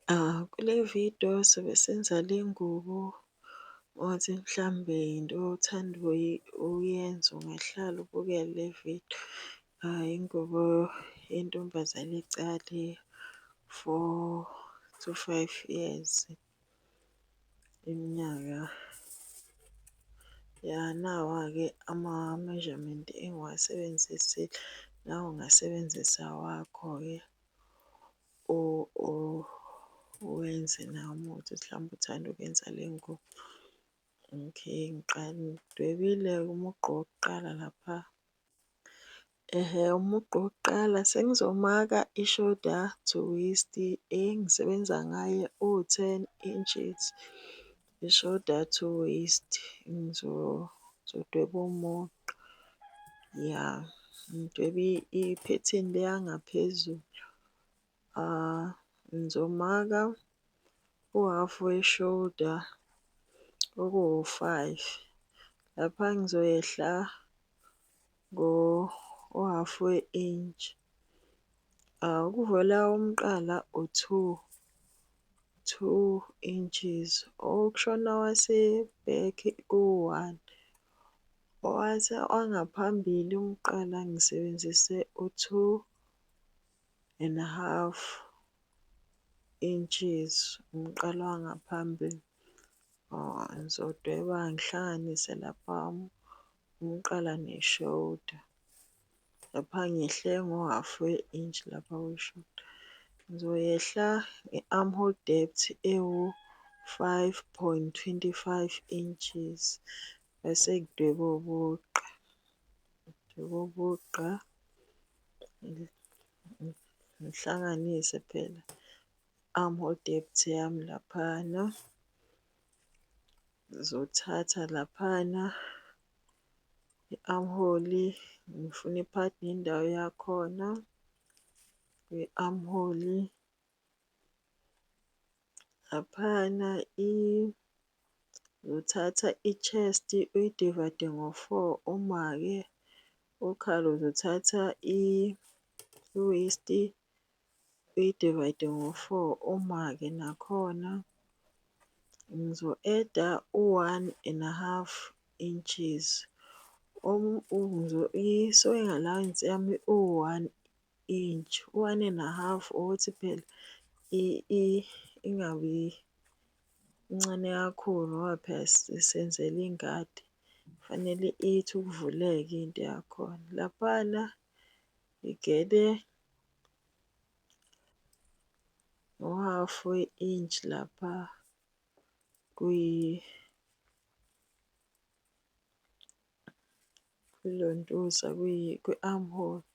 Kule video sobe senza le ngubo ukuthi mhlambe into othanda uyenza ungahlala ubukele le video. Ingubo yentombazane ecale 4 to 5 years iminyaka. Ya, nawa-ke ama-measurement engiwasebenzisile. Nawe ungasebenzisa awakho-ke wenze nawe uma kuwukuthi mhlawumbe uthanda ukuyenza le ngubo. Okay, ngidwebile-ke umugqa wokuqala lapha. Umugqa wokuqala sengizomaka i-shoulder to waist engisebenza ngayo 10 inches. I-shoulder to waist ngizodweba umugqa. Ya, ngidwebe iphethini le yangaphezulu. Ngizomaka uhhafu we-shoulder okuwu-5. Lapha ngizoyehla uhhafu we-inch. Ukuvela umqala u-2 inches. Okushona wase-back ku-1. Wangaphambili umqala ngisebenzise u-2.5 inches umqala wangaphambili. Ngizodweba ngihlanganise lapha umqala ne-shoulder. Lapha ngehle ngohhafu we-inch lapha kwi-shoulder. Ngizoyehla nge-armhole depth ewu-5.25 inches. Bese ngidweba ubugqa. Ngihlanganise phela armhole depth yami laphana. Ngizothatha laphana i-armhole, ngifuna i-part nendawo yakhona kwi-armhole. Laphana ngizothatha i-chest uyidivayide ngo-4 umake. Ukhala uzothatha i-waist uyidivayide ngo-4 umake nakhona. Ngizo-add-a u-1.5 inches. I-sewing allowance yami u-1 inch. U-1.5 ukuthi phela ingabi incane kakhulu ngoba phela sisenzela ingadi. Kufanele ithi ukuvuleka into yakhona. Laphana ngigene uhhafu we-inch lapha kwilontuza kwi-armhole.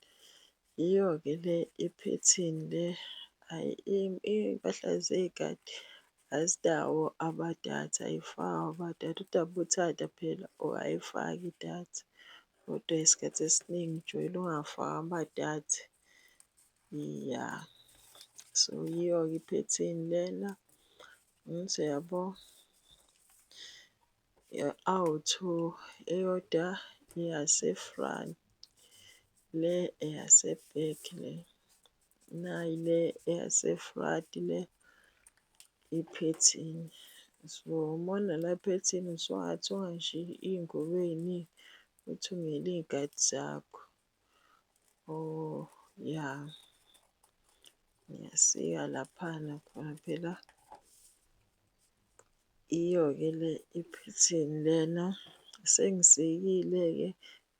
Iyo-ke le iphethini le. Hhayi, iy'mpahla zey'kati azinawo ama-darts, ayifakwa ama-darts. Udaba uthanda phela ungayifaka i-dart. Kodwa isikhathi esiningi ngijwayele ungafaki ama-dart. Ya, so yiyo-ke iphethini lena. Ngithi uyabo awu-2 eyodwa eyase-front, le eyase-back le. Nayi le eyase-front le iphethini. So uma unala phethini usungathi ungashiya iy'ngubo ey'ningi uthungele iy'kati zakho. Ya, ngiyasika laphana khona phela. Iyo-ke le iphethini lena. Sengisikile-ke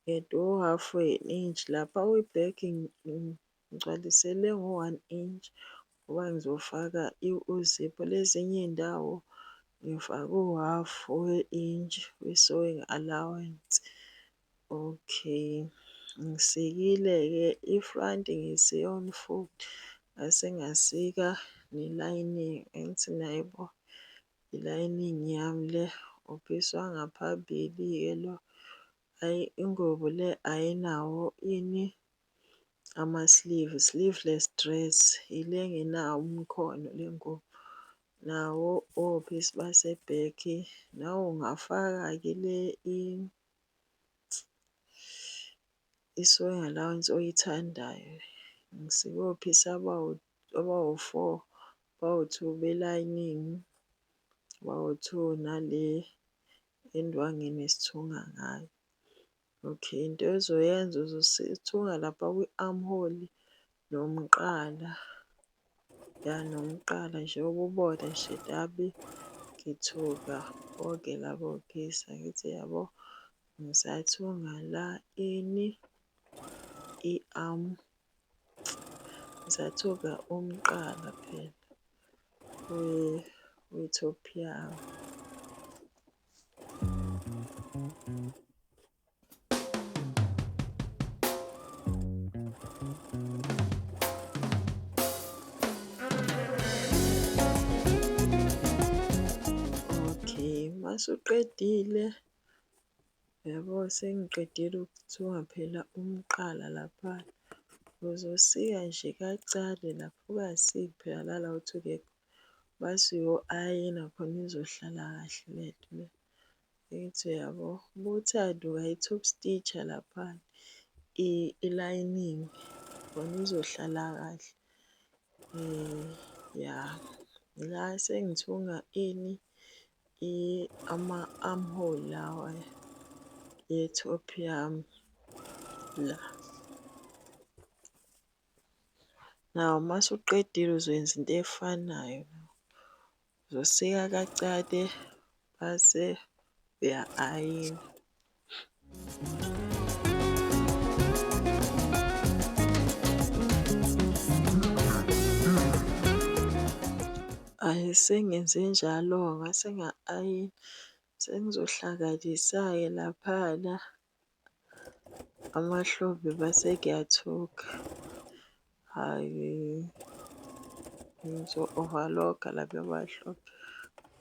ngede uhhafu we-inch lapha kwi-back ngigcwalisele ngo-1 inch ngoba ngizofaka uzipho. Lezinye iy'ndawo ngifake uhhafu we-inch we-sewing allowance. Okay, ngisikile-ke i-front ngiyisike on-foot. Ngase ngasika ne-lining. Angithi nayibona i-lining yami le, uphisi wangaphambili-ke lo. Hhayi, ingubo le ayinawo ini ama-sleeve, sleeveless dress. Ile engenawo umkhono le ngubo. Nawo ophisi base-back. Nawe ungafaka-ke le i-sewing allowance oyithandayo. Ngisike ophisi abawu-4 bawu-2 be-lining, bawu-2 nale endwangini esithunga ngayo. Okay, into ozoyenza thunga lapha kwi-armhole nomqala, nomqala njengoba ubona nje tabi ngithuka bonke labo piece, angithi yabo. Ngisathunga la i-arm, ngisathunga umqala phela we-top yami. Okay, masuqedile, yabo sengiqedile ukuthunga phela umqala lapha. Uzosika nje kancane lapha, ungasiki phela nala othuke base uyo-ayina khona izohlala kahle lento le. Angithi uyabo, uma uthanda ungayi-top stitch-a lapha i-lining khona izohlala kahle. Ya, la sengithunga ama-armhole lawa ye-top yami la. Nawu masuqedile uzoyenza into efanayo, uzosika kancane base uya-ayina. Hhayi, sengenze njalo-ke ngase nga-ayina. Sengizohlanganisa-ke laphana amahlombe bese ngiyathuka. Hhayi, ngizo-overlock-a lapha emahlombe.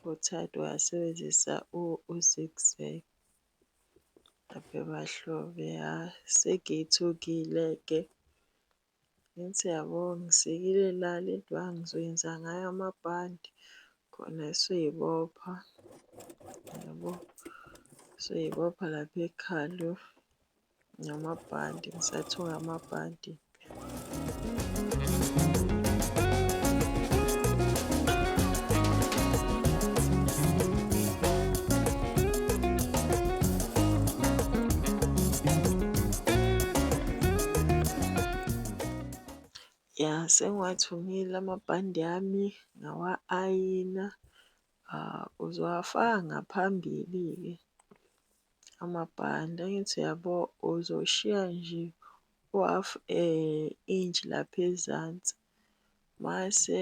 Uthanda ungasebenzisa u-zigzag lapha emahlombe, ya. Sengiyithukile-ke, angithi yabo ngisikile la le ndwangu ngizoyenza ngayo amabhande khona esoyibopha, yabo. Soyibopha lapha ekhanda ngamabhande, ngisathunga amabhande. Ya, sengiwathungile amabhande ami, ngawa-ayina. Uzowafaka ngaphambili-ke amabhande, angithi uyabo, uzoshiya nje u-half inch lapha ezansi. Mase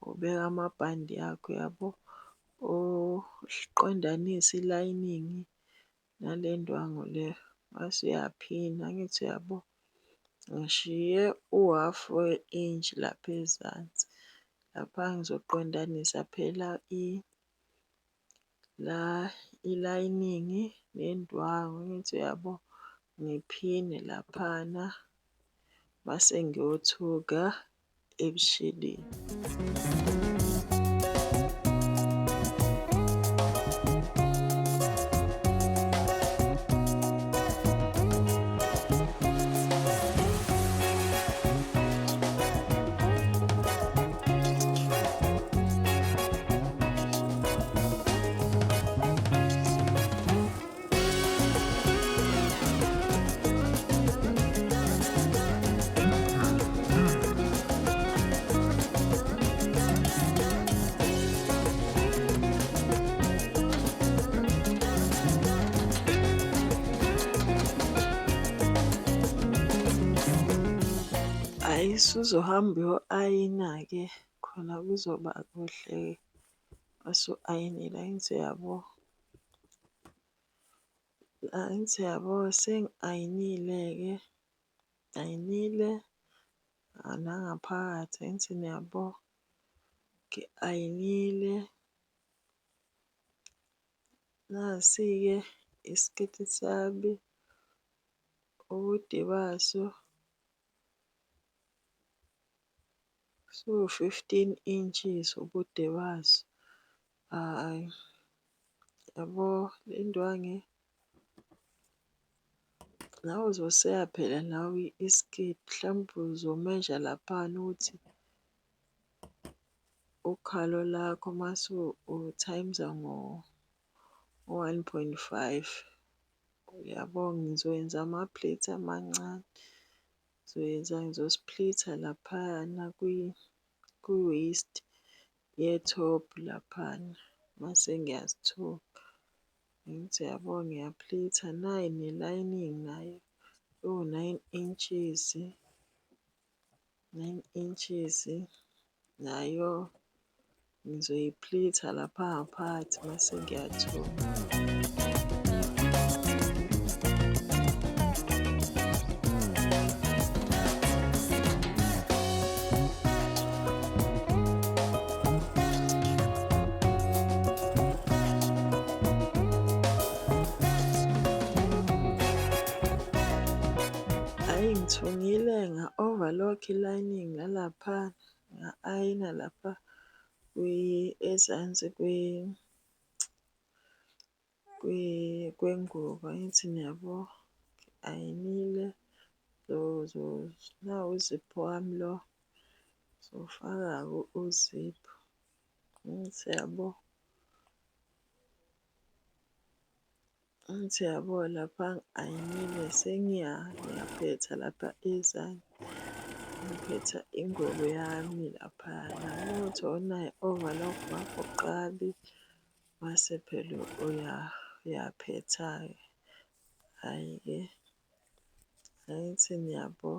ubeka amabhande akho, yabo. Uqondanise i-lining nale ndwangu le, mase uyaphina, angithi uyabo. Ngishiye u-half we-inch lapha ezansi. Lapha ngizoqondanisa phela i-lining nendwangu, angithi uyabo. Ngiphine laphana mase ngiyothuka emshinini. Hhayi, usuzohamba uyo-ayina-ke khona kuzoba kuhle mase u-ayinile, angithi uyabo. Angithi uyabo, sengi-ayinile-ke, ayinile nangaphakathi, angithi niyabo. Ngi-ayinile, nasi-ke isiketi sami ubude baso su-15 inches ubude baso. Hhayi, yabo le ndwangu nawe uzosika phela nawe isiketi, mhlawumbe uzo-measure laphana ukuthi ukhalo lakho mase u-times-a ngo-1.5. Uyabo, ngizoyenza ama-plates amancane. Ngizosplitha laphayana kwi-waist ye-top laphana mase ngiyazithunga. Ngithi yabo ngiyaplitha nayi ne-lining nayo ewu-9 inches, 9 inches nayo ngizoyiplitha lapha ngaphansi mase ngiyathunga. Hhayi ngithungile nga-overlock i-lining lalapha, nga-ayina lapha ezansi kwengubo. Angithi niyabo, ngi-ayinile nawu uzipho wami lo, ngizowufaka-ke uzipho. Angithi yabo, angithi yabo lapha ngi-ayinile ngiyaphetha lapha ezansi, ngiphetha ingubo yami laphayana. Uma kuwukuthi awunayo i-overlock ungagoqabi mase phela uyaphetha-ke. Hhayi-ke, angithi niyabo,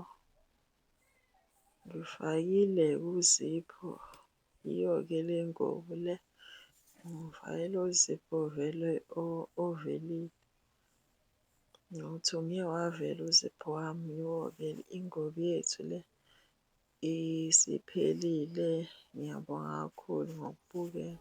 ngifakile-ke uzipho, yiyo-ke le ngubo le. Ngifakele uzipho vele ovelile. Ngiwuthunge wavela uzipho wami, yiwo-ke ingubo yethu le isiphelile. Ngiyabonga kakhulu ngokubukela.